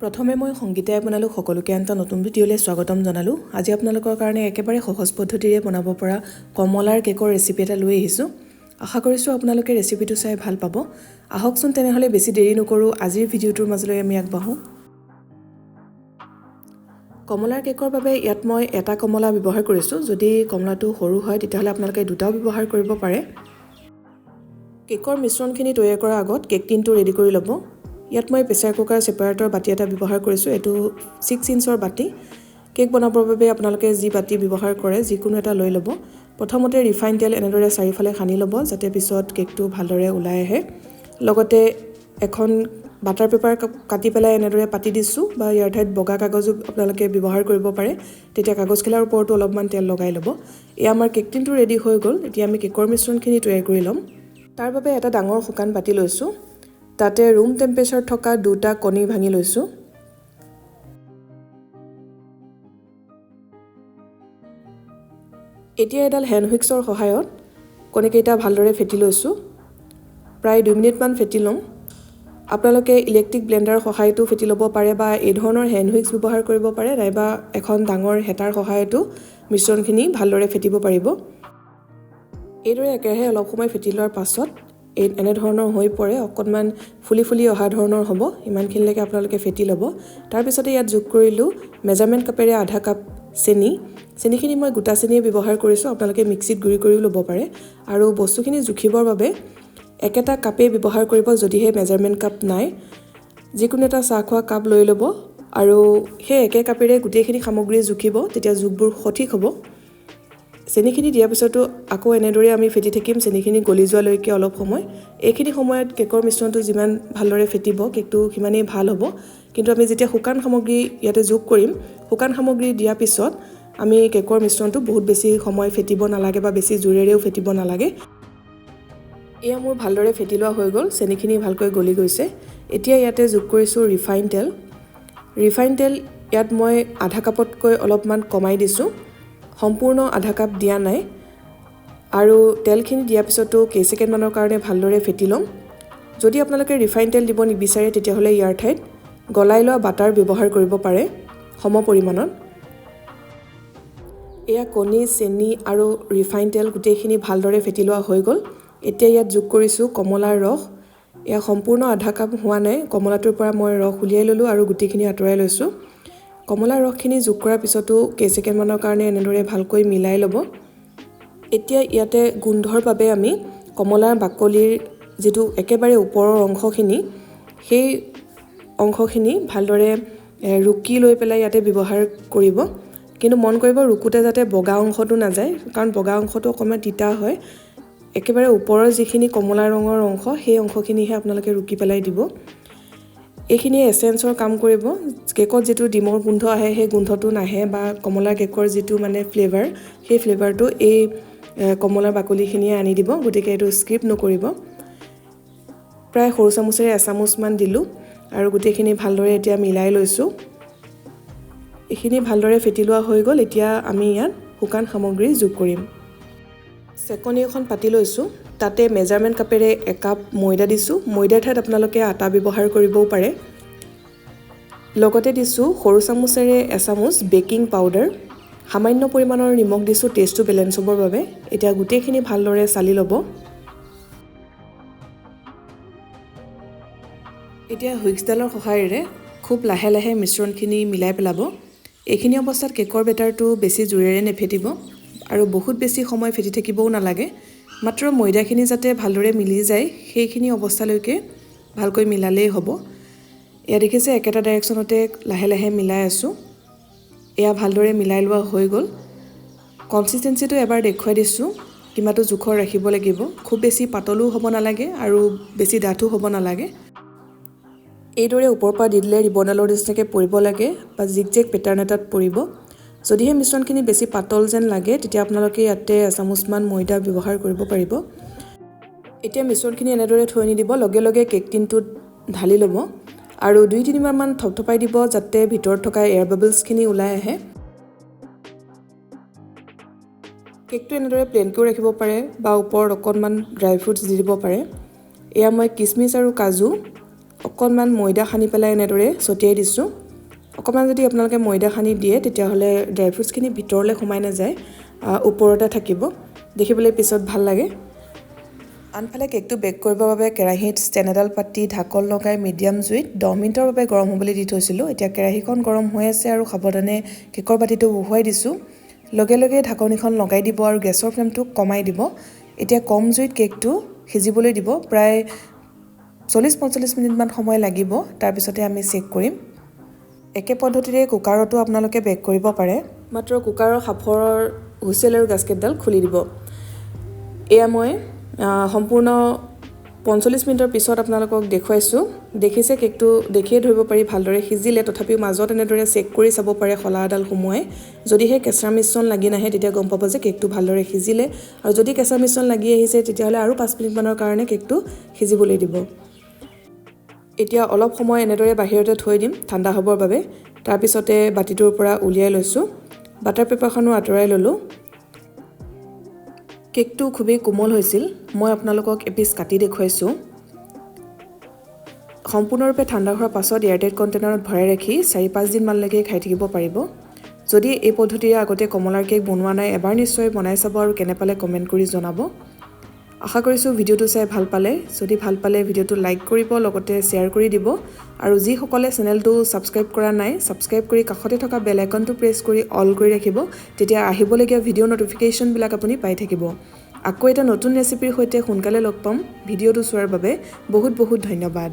প্ৰথমে মই সংগীতাই বনালোঁ সকলোকে এটা নতুন ভিডিঅ'লৈ স্বাগতম জনালোঁ। আজি আপোনালোকৰ কাৰণে একেবাৰে সহজ পদ্ধতিৰে বনাব পৰা কমলাৰ কেকৰ ৰেচিপি এটা লৈ আহিছোঁ। আশা কৰিছোঁ আপোনালোকে ৰেচিপিটো চাই ভাল পাব। আহকচোন তেনেহ'লে বেছি দেৰি নকৰোঁ, আজিৰ ভিডিঅ'টোৰ মাজলৈ আমি আগবাঢ়োঁ। কমলাৰ কেকৰ বাবে ইয়াত মই এটা কমলা ব্যৱহাৰ কৰিছোঁ। যদি কমলাটো সৰু হয় তেতিয়াহ'লে আপোনালোকে দুটাও ব্যৱহাৰ কৰিব পাৰে। কেকৰ মিশ্ৰণখিনি তৈয়াৰ কৰাৰ আগত কেক টিনটো ৰেডি কৰি ল'ব। ইয়াত মই প্ৰেছাৰ কুকাৰ ছেপাৰেটৰ বাতি এটা ব্যৱহাৰ কৰিছোঁ। এইটো 6 ইঞ্চৰ বাতি। কেক বনাবৰ বাবে আপোনালোকে যি বাতি ব্যৱহাৰ কৰে যিকোনো এটা লৈ ল'ব। প্ৰথমতে ৰিফাইন তেল এনেদৰে চাৰিওফালে সানি ল'ব যাতে পিছত কেকটো ভালদৰে ওলাই আহে। লগতে এখন বাটাৰ পেপাৰ কাটি পেলাই এনেদৰে পাতি দিছোঁ, বা ইয়াৰ ঠাইত বগা কাগজো আপোনালোকে ব্যৱহাৰ কৰিব পাৰে। তেতিয়া কাগজখিলাৰ ওপৰতো অলপমান তেল লগাই ল'ব। এয়া আমাৰ কেক টিনটো ৰেডি হৈ গ'ল। এতিয়া আমি কেকৰ মিশ্ৰণখিনি তৈয়াৰ কৰি ল'ম। তাৰ বাবে এটা ডাঙৰ শুকান বাতি লৈছোঁ। তাতে ৰুম টেম্পাৰেচাৰত থকা 2টা কণী ভাঙি লৈছোঁ। এতিয়া এডাল হেণ্ড হুইক্সৰ সহায়ত কণীকেইটা ভালদৰে ফেটি লৈছোঁ। প্ৰায় 2 মিনিটমান ফেটি ল'ম। আপোনালোকে ইলেক্ট্ৰিক ব্লেণ্ডাৰৰ সহায়তো ফেটি ল'ব পাৰে, বা এই ধৰণৰ হেণ্ড হুইক্স ব্যৱহাৰ কৰিব পাৰে, নাইবা এখন ডাঙৰ হেতাৰ সহায়তো মিশ্ৰণখিনি ভালদৰে ফেটিব পাৰিব। এইদৰে একেৰাহে অলপ সময় ফেটি লোৱাৰ পাছত এনেধৰণৰ হৈ পৰে, অকণমান ফুলি ফুলি অহা ধৰণৰ হ'ব। ইমানখিনিলৈকে আপোনালোকে ফেটি ল'ব। তাৰপিছতে ইয়াত যোগ কৰিলোঁ মেজাৰমেণ্ট কাপেৰে আধা কাপ চেনি। চেনিখিনি মই গোটা চেনিয়ে ব্যৱহাৰ কৰিছোঁ, আপোনালোকে মিক্সিত গুড়ি কৰিও ল'ব পাৰে। আৰু বস্তুখিনি জুখিবৰ বাবে একেটা কাপেই ব্যৱহাৰ কৰিব যদিহে মেজাৰমেণ্ট কাপ নাই। যিকোনো এটা চাহ খোৱা কাপ লৈ ল'ব আৰু সেই একে কাপেৰে গোটেইখিনি সামগ্ৰী জুখিব, তেতিয়া জোখবোৰ সঠিক হ'ব। চেনিখিনি দিয়াৰ পিছতো আকৌ এনেদৰে আমি ফেটি থাকিম, চেনিখিনি গলি যোৱালৈকে অলপ সময়। এইখিনি সময়ত কেকৰ মিশ্ৰণটো যিমান ভালদৰে ফেটিব কেকটো সিমানেই ভাল হ'ব। কিন্তু আমি যেতিয়া শুকান সামগ্ৰী ইয়াতে যোগ কৰিম, শুকান সামগ্ৰী দিয়াৰ পিছত আমি কেকৰ মিশ্ৰণটো বহুত বেছি সময় ফেটিব নালাগে, বা বেছি জোৰেৰেও ফেটিব নালাগে। এয়া মোৰ ভালদৰে ফেটি লোৱা হৈ গ'ল, চেনিখিনি ভালকৈ গলি গৈছে। এতিয়া ইয়াতে যোগ কৰিছোঁ ৰিফাইন তেল। ৰিফাইন তেল ইয়াত মই আধা কাপতকৈ অলপমান কমাই দিছোঁ, সম্পূৰ্ণ আধা কাপ দিয়া নাই। আৰু তেলখিনি দিয়াৰ পিছতো কেইছেকেণ্ডমানৰ কাৰণে ভালদৰে ফেটি ল'ম। যদি আপোনালোকে ৰিফাইন তেল দিব নিবিচাৰে তেতিয়াহ'লে ইয়াৰ ঠাইত গলাই লোৱা বাটাৰ ব্যৱহাৰ কৰিব পাৰে সম পৰিমাণত। এয়া কণী, চেনি আৰু ৰিফাইন তেল গোটেইখিনি ভালদৰে ফেটি লোৱা হৈ গ'ল। এতিয়া ইয়াত যোগ কৰিছোঁ কমলাৰ ৰস। এয়া সম্পূৰ্ণ আধা কাপ হোৱা নাই। কমলাটোৰ পৰা মই ৰস উলিয়াই ল'লোঁ আৰু গুটিখিনি আঁতৰাই লৈছোঁ। কমলাৰ ৰসখিনি যোগ কৰাৰ পিছতো কেইছেকেণ্ডমানৰ কাৰণে এনেদৰে ভালকৈ মিলাই ল'ব। এতিয়া ইয়াতে গোন্ধৰ বাবে আমি কমলাৰ বাকলিৰ যিটো একেবাৰে ওপৰৰ অংশখিনি, সেই অংশখিনি ভালদৰে ৰুকি লৈ পেলাই ইয়াতে ব্যৱহাৰ কৰিব। কিন্তু মন কৰিব ৰুকোতে যাতে বগা অংশটো নাযায়, কাৰণ বগা অংশটো অকণমান তিতা হয়। একেবাৰে ওপৰৰ যিখিনি কমলা ৰঙৰ অংশ, সেই অংশখিনিহে আপোনালোকে ৰুকি পেলাই দিব। এইখিনিয়ে এছেঞ্চৰ কাম কৰিব। কেকত যিটো ডিমৰ গোন্ধ আহে সেই গোন্ধটো নাহে, বা কমলা কেকৰ যিটো মানে ফ্লেভাৰ, সেই ফ্লেভাৰটো এই কমলাৰ বাকলিখিনিয়ে আনি দিব। গতিকে এইটো স্কিপ নকৰিব। প্ৰায় সৰু চামুচেৰে এচামুচমান দিলোঁ আৰু গোটেইখিনি ভালদৰে এতিয়া মিলাই লৈছোঁ। এইখিনি ভালদৰে ফেটি লোৱা হৈ গ'ল। এতিয়া আমি ইয়াত শুকান সামগ্ৰী যোগ কৰিম। চেকনি এখন পাতি লৈছোঁ, তাতে মেজাৰমেণ্ট কাপেৰে একাপ ময়দা দিছোঁ। ময়দাৰ ঠাইত আপোনালোকে আটা ব্যৱহাৰ কৰিবও পাৰে। লগতে দিছোঁ সৰু চামুচেৰে এচামুচ বেকিং পাউডাৰ। সামান্য পৰিমাণৰ নিমখ দিছোঁ টেষ্টটো বেলেঞ্চ হ'বৰ বাবে। এতিয়া গোটেইখিনি ভালদৰে চালি ল'ব। এতিয়া হুইক্সডালৰ সহায়েৰে খুব লাহে লাহে মিশ্ৰণখিনি মিলাই পেলাব। এইখিনি অৱস্থাত কেকৰ বেটাৰটো বেছি জোৰেৰে নেফেটিব আৰু বহুত বেছি সময় ফেটি থাকিবও নালাগে। মাত্ৰ ময়দাখিনি যাতে ভালদৰে মিলি যায় সেইখিনি অৱস্থালৈকে ভালকৈ মিলালেই হ'ব। এয়া দেখিছে একেটা ডাইৰেকশ্যনতে লাহে লাহে মিলাই আছোঁ। এয়া ভালদৰে মিলাই লোৱা হৈ গ'ল। কনচিষ্টেঞ্চিটো এবাৰ দেখুৱাই দিছোঁ, কিমানটো জোখৰ ৰাখিব লাগিব। খুব বেছি পাতলো হ'ব নালাগে আৰু বেছি ডাঠো হ'ব নালাগে। এইদৰে ওপৰৰ পৰা দি দিলে ৰিবনডালৰ নিচিনাকৈ পৰিব লাগে, বা জিগজেগ পেটাৰ্ণ এটাত পৰিব। যদিহে মিশ্ৰণখিনি বেছি পাতল যেন লাগে তেতিয়া আপোনালোকে ইয়াতে এচামুচমান ময়দা ব্যৱহাৰ কৰিব পাৰিব। এতিয়া মিশ্ৰণখিনি এনেদৰে থৈ নিদিব, লগে লগে কেক টিনটোত ঢালি ল'ব আৰু 2-3 বাৰমান থপথপাই দিব যাতে ভিতৰত থকা এয়াৰ বাবলছখিনি ওলাই আহে। কেকটো এনেদৰে প্লেনকৈও ৰাখিব পাৰে, বা ওপৰত অকণমান ড্ৰাই ফ্ৰুটছ দি দিব পাৰে। এয়া মই কিচমিচ আৰু কাজু অকণমান ময়দা সানি পেলাই এনেদৰে ছটিয়াই দিছোঁ। অকণমান যদি আপোনালোকে ময়দা সানি দিয়ে তেতিয়াহ'লে ড্ৰাই ফ্ৰুটছখিনি ভিতৰলৈ সোমাই নাযায়, ওপৰতে থাকিব, দেখিবলৈ পিছত ভাল লাগে। আনফালে কেকটো বেক কৰিবৰ বাবে কেৰাহীত ষ্টেণ্ড এডাল পাতি ঢাকন লগাই মিডিয়াম জুইত 10 মিনিটৰ বাবে গৰম হ'বলৈ দি থৈছিলোঁ। এতিয়া কেৰাহীখন গৰম হৈ আছে আৰু সাৱধানে কেকৰ বাতিটো বহুৱাই দিছোঁ। লগে লগে ঢাকনিখন লগাই দিব আৰু গেছৰ ফ্লেমটো কমাই দিব। এতিয়া কম জুইত কেকটো সিজিবলৈ দিব, প্ৰায় 40-45 মিনিটমান সময় লাগিব, তাৰপিছতে আমি চেক কৰিম। একে পদ্ধতিৰে কুকাৰতো আপোনালোকে বেক কৰিব পাৰে, মাত্ৰ কুকাৰৰ সাঁফৰৰ হুইচেল আৰু গাস্কেটডাল খুলি দিব। এয়া মই সম্পূৰ্ণ 45 মিনিটৰ পিছত আপোনালোকক দেখুৱাইছোঁ। দেখিছে কেকটো দেখিয়ে ধৰিব পাৰি ভালদৰে সিজিলে, তথাপিও মাজত এনেদৰে চেক কৰি চাব পাৰে শলা এডাল সোমোৱাই। যদিহে কেঁচা মিশ্ৰণ লাগি নাহে তেতিয়া গম পাব যে কেকটো ভালদৰে সিজিলে, আৰু যদি কেঁচা মিশ্ৰণ লাগি আহিছে তেতিয়াহ'লে আৰু 5 মিনিটমানৰ কাৰণে কেকটো সিজিবলৈ দিব। এতিয়া অলপ সময় এনেদৰে বাহিৰতে থৈ দিম ঠাণ্ডা হ'বৰ বাবে। তাৰপিছতে বাতিটোৰ পৰা উলিয়াই লৈছোঁ, বাটাৰ পেপাৰখনো আঁতৰাই ল'লোঁ। কেকটো খুবেই কোমল হৈছিল, মই আপোনালোকক এপিচ কাটি দেখুৱাইছোঁ। সম্পূৰ্ণৰূপে ঠাণ্ডা হোৱাৰ পাছত এয়াৰটাইট কণ্টেইনাৰত ভৰাই ৰাখি 4-5 দিনমানলৈকে খাই থাকিব পাৰিব। যদি এই পদ্ধতিৰে আগতে কমলাৰ কেক বনোৱা নাই, এবাৰ নিশ্চয় বনাই চাব আৰু কেনে পালে কমেণ্ট কৰি জনাব। আশা কৰিছোঁ ভিডিঅ'টো চাই ভাল পালে। যদি ভাল পালে ভিডিঅ'টো লাইক কৰিব, লগতে শ্বেয়াৰ কৰি দিব। আৰু যিসকলে চেনেলটো ছাবস্ক্ৰাইব কৰা নাই, ছাবস্ক্ৰাইব কৰি কাষতে থকা বেল আইকনটো প্ৰেছ কৰি অল কৰি ৰাখিব, তেতিয়া আহিবলগীয়া ভিডিঅ' নটিফিকেশ্যনবিলাক আপুনি পাই থাকিব। আকৌ এটা নতুন ৰেচিপিৰ সৈতে সোনকালে লগ পাম। ভিডিঅ'টো চোৱাৰ বাবে বহুত বহুত ধন্যবাদ।